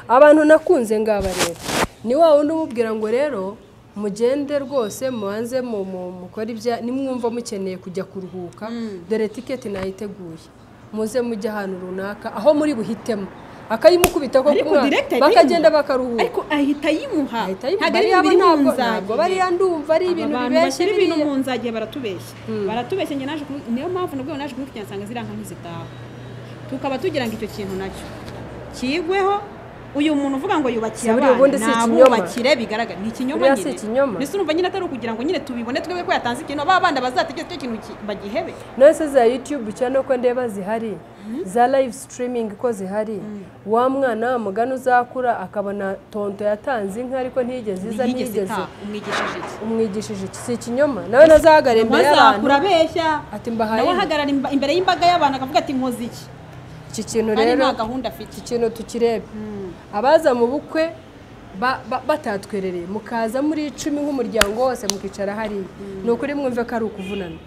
abantu nakunze ngaba rero ni wa wundi umubwira ngo rero mugende rwose mubanze mukora ibya nimwumva mukeneye kujya kuruhuka dore tiketi nayiteguye muze mujye ahantu runaka aho muri buhitemo akayimukubita ko bakagenda bakaruhuka ariko ahita yimuha ntabwo bariya ndumva ari ibintu bibeshye ibintu mu nzagiye baratubeshye nge naje niyo mpamvu nabwo naje kubikurikirana nsanga ziranga nk'izitaha tukaba tugira ngo icyo kintu nacyo kigweho uyu muntu uvuga ngo yubakiye abana nabubakire bigaragara ni ikinyoma nyine mbese urumva nyine atari ukugira ngo nyine tubibone twebwe ko yatanze ikintu aba bana bazategetse icyo kintu bagihebe nose za YouTube cyane ko ndeba zihari za live streaming ko zihari wa mwana mugana uzakura akabona tonto yatanze inka ariko ntigeze iza ntigeze umwigishije iki si ikinyoma nawe nazahagara imbere y'abantu babaeshya ati mbahaye nawe hagarara imbere y'imbaga y'abantu akavuga ati nkoze iki iki kintu rero nta gahunda afite iki kintu tukirebe abaza mu bukwe batatwerereye mukaza muri 10 nk'umuryango wose mukicara hari no kuri mwumve ko ari ukuvunana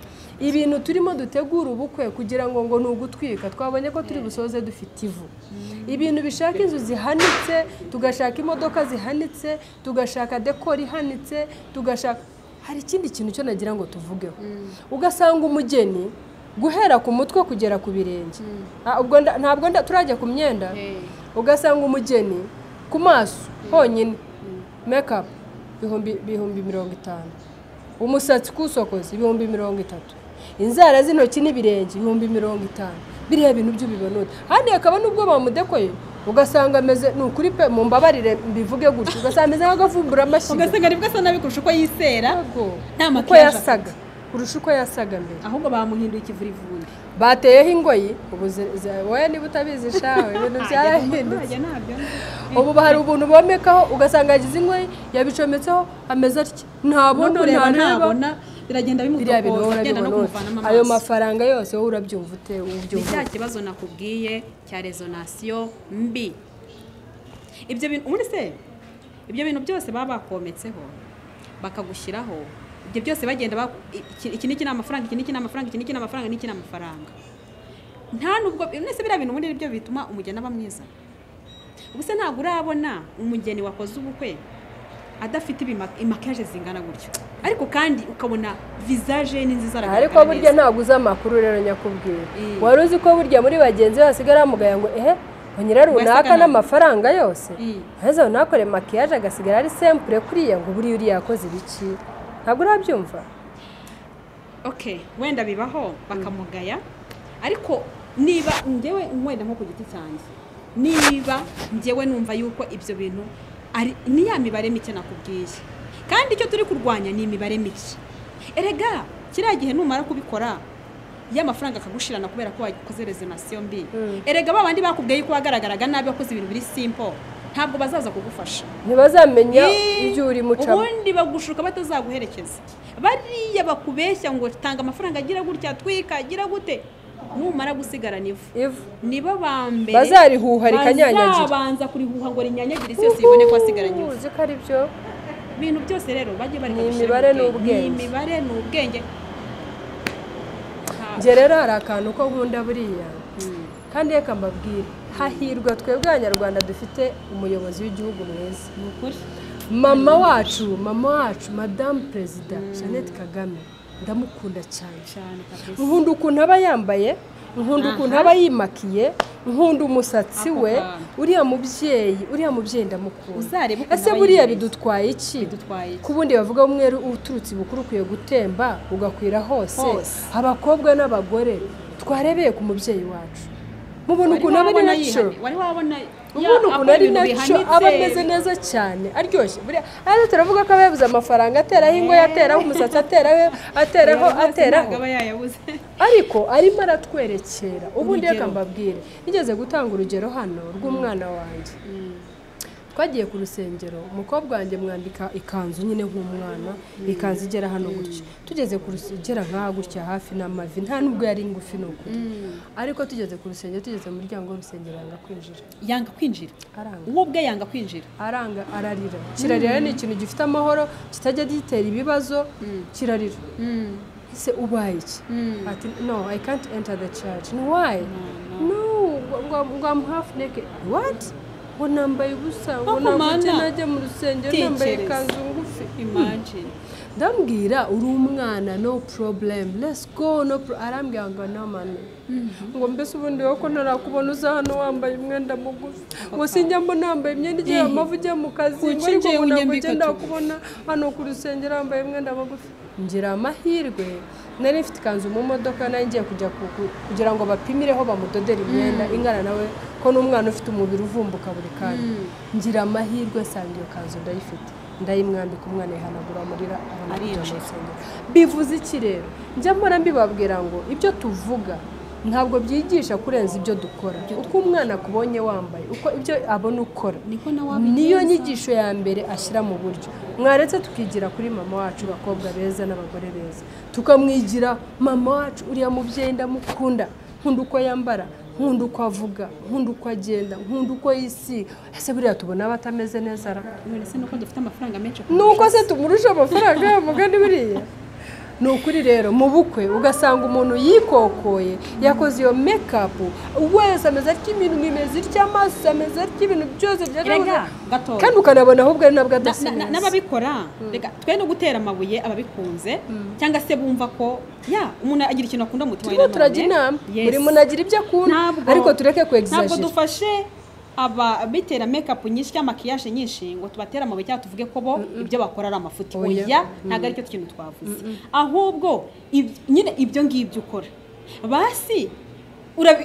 ibintu turimo dutegura ubukwe kugira ngo nugutwika twabonye ko turi busoze dufite ivu ibintu bishaka inzu zihanitse tugashaka imodoka zihanitse tugashaka dekor ihanitse tugashaka hari ikindi kintu cyo nagira ngo tuvugeho ugasanga umugeni guhera ku mutwe kugera ku birenge ubwo ntabwo turajya ku myenda ugasanga umugeni ku maso honyine makeup bihumbi 50 umusatsi kusokoza 30 inzara z'intoki n'ibirenge 50 biriya bintu by'ubibonota handi akaba nubwo bamudekoye ugasanga ameze nukuri pe mu mbabarire mbivuge gutyo ugasanga ameze nk'agavumbura amashyi ugasanga aribwo asa nabikurusha uko yisera nta uko yasaga kurusha uko yasaga mbere ahubwo bamuhinduye ikivurivundi bateyeho ingoyi wowe niba utabizi shawe ibintu byarahindutse ubu hari ubuntu bomekaho ugasanga yagize ingoyi yabicometseho ameze atya ntabona biragenda bimutokoza agenda no kumuvanamo amaso ayo mafaranga yose wowe urabyumva ute ubyumva cya kibazo nakubwiye cya resonation mbi ibyo bintu muri se ibyo bintu byose baba bakometseho bakagushyiraho ibyo byose bagenda iki niki n'amafaranga iki niki n'amafaranga iki niki n'amafaranga niki n'amafaranga nta nubwo nese bira bintu muri byo bituma umugeni aba mwiza ubuse ntabwo urabona umugeni wakoze ubukwe adafite imakiyaje zingana gutyo ariko kandi ukabona visage ni nziza ariko burya ntabwo uza amakuru rero nyakubwira wari uzi ko burya muri bagenzi basigara mugaya ngo onyira runaka n'amafaranga yose haza nakore makiyaje agasigara ari simple kuriya ngo buri uri yakoze biki ntabwo urabyumva okay wenda bibaho bakamugaya ariko niba ngewe mwenda nko ku giti cyanjye niba ngewe numva yuko ibyo bintu ari ni ya mibare mike nakubwiye kandi icyo turi kurwanya ni imibare mike erega kiriya gihe numara kubikora y'amafaranga akagushirana kubera ko wakoze resonation mbi erega babandi bakubwiye ko wagaragaraga nabi wakoze ibintu biri simple ntabwo bazaza kugufasha ntibazamenya ibyo uri mucamo ubundi bagushuka batazaguherekeza bariya bakubeshya ngo tanga amafaranga agira gutya twika agira gute numara gusigarana ivu nibo bambere bazarihuha rikanyanyagira bazabanza kurihuha ngo rinyanyagire isi yose ibone ko asigaranye ivu uzi ko ari byo ibintu byose rero bajye bari imibare n'ubwenge nge rero hari akantu ko nkunda buriya kandi reka mbabwire hahirwa twebwe abanyarwanda dufite umuyobozi w'igihugu mwiza mama wacu madame perezida Jeannette Kagame ndamukunda cyane nkunda ukuntu aba yambaye nkunda ukuntu aba yimakiye nkunda umusatsi we uriya mubyeyi ndamukunda ese buriya bidutwaye iki kubundi bavuga umweru uturutse bukuru kuye gutemba ugakwira hose abakobwa n'abagore twarebeye ku mubyeyi wacu mubona ukuntu aba ari naco umuntu ukuntu ari naco aba ameze neza cyane aryoshye buriya ari turavuga ko abayabuze amafaranga ateraho ingo yateraho umusatsi ateraho ariko arimo aratwerekera ubundi reka mbabwire nigeze gutanga urugero hano rw'umwana wanjye twagiye ku rusengero umukobwa wanjye mwandika ikanzu nyine nk'umwana ikanzu igera hano gutya tugeze ku rusengero nka gutya hafi n'amavi nta nubwo yari ngufi n'ukuri ariko tugeze ku rusengero tugeze mu muryango w'urusengero yanga kwinjira uwo ubwe yanga kwinjira ararira kirarira ni ikintu gifite amahoro kitajya gitera ibibazo kirarira ese ubaye iki ati no I can't enter the church why no ngo I'm half naked what ngo nambaye ubusa ngo najya mu rusengero nambaye ikanzu ngufi imagine ndambwira uri umwana no problem let's go arambwira ngo no man ngo mbese ubundi wako narakubona uza hano wambaye umwenda mugufi ngo sinjya mbona nambaye imyenda igiye amavu ujya mu kazi ngo ariko nagenda kubona hano ku rusengero wambaye umwenda mugufi ngira amahirwe nari mfite ikanzu mu modoka nayo ngiye kujya kugira ngo bapimireho bamudodera imyenda ingana nawe ko n'umwana ufite umubiri uvumbuka buri kanya ngira amahirwe asanga iyo kanzu ndayifite ndayimwambika umwana yihanagura amarira bivuze iki rero njya mpora mbibabwira ngo ibyo tuvuga ntabwo byigisha kurenza ibyo dukora. Uko umwana akubonye wambaye, uko ibyo abona ukora, niyo nyigisho ya mbere ashyira mu buryo. Mwaretse tukigira kuri mama wacu, bakobwa beza n'abagore beza, tukamwigira mama wacu uriya mubyeyi ndamukunda, nkunda uko yambara, nkunda uko avuga, nkunda uko agenda, nkunda uko yisiga. Ese buriya tubona batameze neza ra? Ese nuko dufite amafaranga menshi, nuko se tumurusha amafaranga y'amugani buriya. Nukuri rero mu bukwe ugasanga umuntu yikokoye, yakoze iyo makeup, wese ameze at'ibintu bimeze icy'amaso, ameze at'ibintu byose byera, kandi ukanabona ahubwo ari nabwo adasa n'ababikora. Reka twe no gutera amabuye ababikunze, cyangwa se bumva ko umuntu agira ikintu akunda mu mutima. Turajya inama, buri muntu agira ibyo akunda, ariko tureke ku exaggerate. Ntabwo dufashe aba bitera makeup nyinshi cyangwa maquillage nyinshi ngo tubatera amabuye cyangwa tuvuge ko bo ibyo bakora ari amafuti. Oya, ntabwo ari cyo kintu twavuze. Ahubwo nyine ibyo ngibyo ukora basi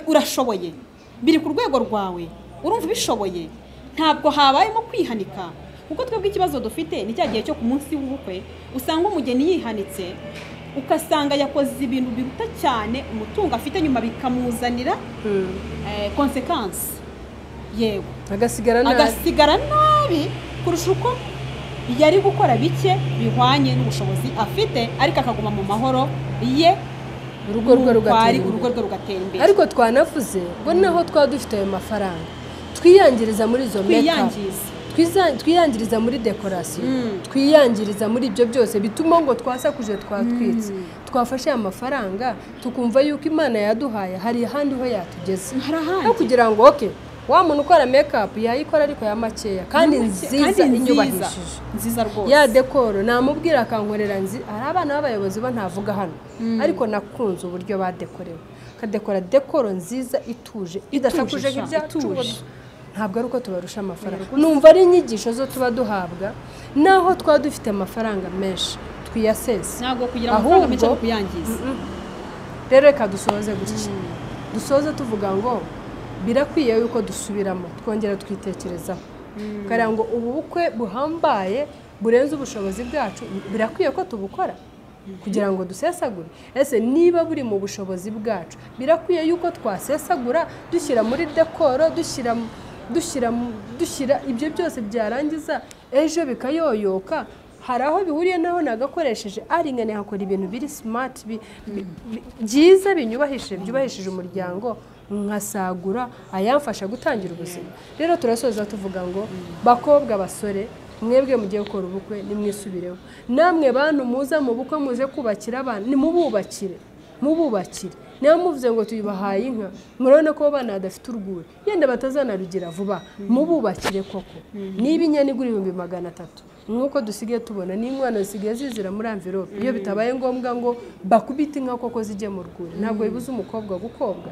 urashoboye, biri ku rwego rwawe, urumva ubishoboye, ntabwo habayemo kwihanika. Kuko twebwe ikibazo dufite ni cya gihe cyo ku munsi w'ubukwe usanga umugeni yihanitse, ukasanga yakoze ibintu biruta cyane umutungo afite, nyuma bikamuzanira consequence. Yewe agasigara nabi kurusha uko yari gukora bike bihwanye n'ubushobozi afite, ariko akaguma mu mahoro ye, urugo rwe rugatera imbere. Ariko twanavuze ngo naho twa dufite ayo mafaranga twiyangiriza muri izo makeup, twiyangiriza muri decoration, twiyangiriza muri ibyo byose bituma ngo twasakuje, twatwitse. Twafashe amafaranga tukumva yuko Imana yaduhaye hari ahandi ho yatugeze, no kugira ngo wa muntu ukora makeup yayikora ariko ya makeya kandi nziza, inyubahishije nziza rwose, ya dekoro namubwira akankorera hari abana b'abayobozi bo ntavuga hano, ariko nakunze uburyo badekorewe, kadekora dekoro nziza ituje, idasakuje nk'ibyacu. Ntabwo ari uko tubarusha amafaranga, numva ari inyigisho zo tuba duhabwa, naho twa dufite amafaranga menshi twiyasese, ntabwo kugira amafaranga menshi kuyangiza. Rero reka dusoze gutya, dusoze tuvuga ngo birakwiye yuko dusubiramo, twongera twitekerezaho, kugira ngo ubu bukwe buhambaye burenze ubushobozi bwacu, birakwiye ko tubukora kugira ngo dusesagure. Ese niba buri mu bushobozi bwacu, birakwiye yuko twasesagura, dushyira muri dekoro, dushyira ibyo byose byarangiza ejo bikayoyoka. Hari aho bihuriye naho nagakoresheje aringane, hakora ibintu biri smart, byiza, byubahishije umuryango, nkasagura ayamfasha gutangira ubuzima. Rero turasoza tuvuga ngo bakobwa, basore, mwebwe mugiye gukora ubukwe nimwisubireho. Namwe bantu muza mu bukwe muje kubakira abana, nimububakire. Niyo muvuze ngo tuyibahaye inka, murabona ko abana badafite urwuri, yenda batazanarugira vuba, mububakire koko. Niba inyana igura 300, nk'uko dusigaye tubona n'inkwano zisigaye zizira muri envelope, iyo bitabaye ngombwa ngo bakubite inka koko zijye mu rwuri, ntabwo bibuza umukobwa gukobwa.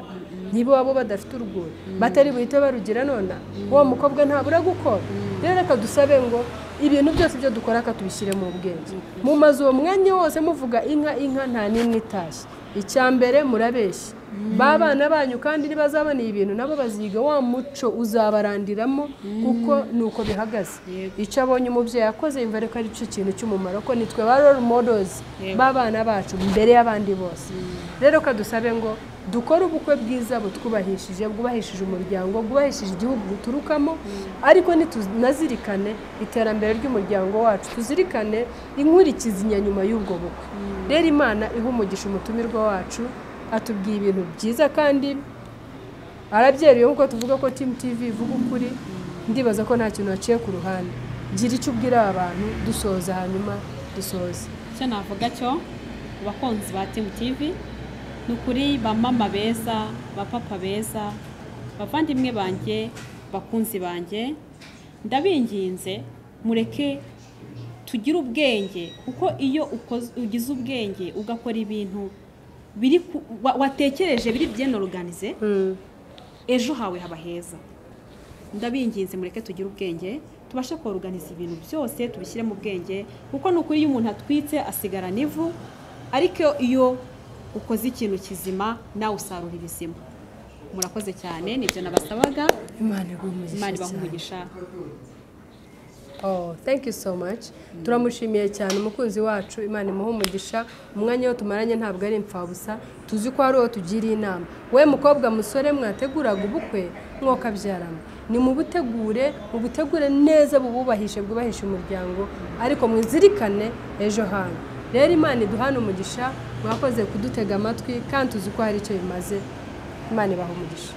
Niba wabo badafite urwuri, batari buhite barugira none, uwo mukobwa ntabura gukora. Rero reka dusabe ngo ibintu byose byo dukora tubishyire mu bwenge. Mu mazu uwo mwanya wose muvuga inka nta n'imwe itashye. Icyambere murabeshya, babana banyu kandi nibazabana ibintu nabo baziga wa muco uzabarandiramo, kuko nuko bihagaze. Icyo abonye umubyeyi yakoze yumva reko ari cyo kintu cy'umumaro, ko nitwe ba role models babana bacu mbere y'abandi bose. Rero kadusabe ngo dukore ubukwe bwiza bwubahishije umuryango, bwubahishije igihugu buturukamo, ariko nitunazirikane iterambere ry'umuryango wacu, tuzirikane inkurikizi nyuma y'ubwo bukwe. Rero Imana iha umugisha umutumirwa wacu, atubwiye ibintu byiza kandi arabyereye, nk'uko tuvuga ko Team TV ivuga ukuri. Ndibaza ko nta kintu waciye ku ruhande. Gira icyo ubwira abantu dusoza, hanyuma dusoze. Icyo navuga cyo abakunzi ba Team TV, nukuri ba mama beza, ba papa beza, bavandimwe banjye, bakunzi banjye, ndabinginze mureke tugire ubwenge, kuko iyo ugize ubwenge ugakora ibintu biri watekereje biri bien organisé, ejo hawe haba heza. Ndabinginze mureke tugire ubwenge, tubashe ko organize ibintu byose tubishyire mu bwenge, kuko nukuri iyo umuntu atwitse asigara nivu, ariko iyo ukoze ikintu kizima nawe usarura ibizima. Murakoze cyane, nibyo nabasabaga. Imana ibahe umugisha. Thank you so much. Turamushimiye cyane umukunzi wacu, Imana imuhe umugisha. Umwanya wo tumaranye ntabwo ari impfabusa, tuzi ko ari uwo tugiriye inama. We mukobwa musore mwateguraga ubukwe mwokabyarana, ni mu butegure neza, bububahishe bwubahisha umuryango, ariko mwizirikane ejo hanyu. Rero Imana iduhana umugisha, mwakoze kudutega amatwi kandi tuzi ko hari icyo bimaze. Imana ibaha umugisha.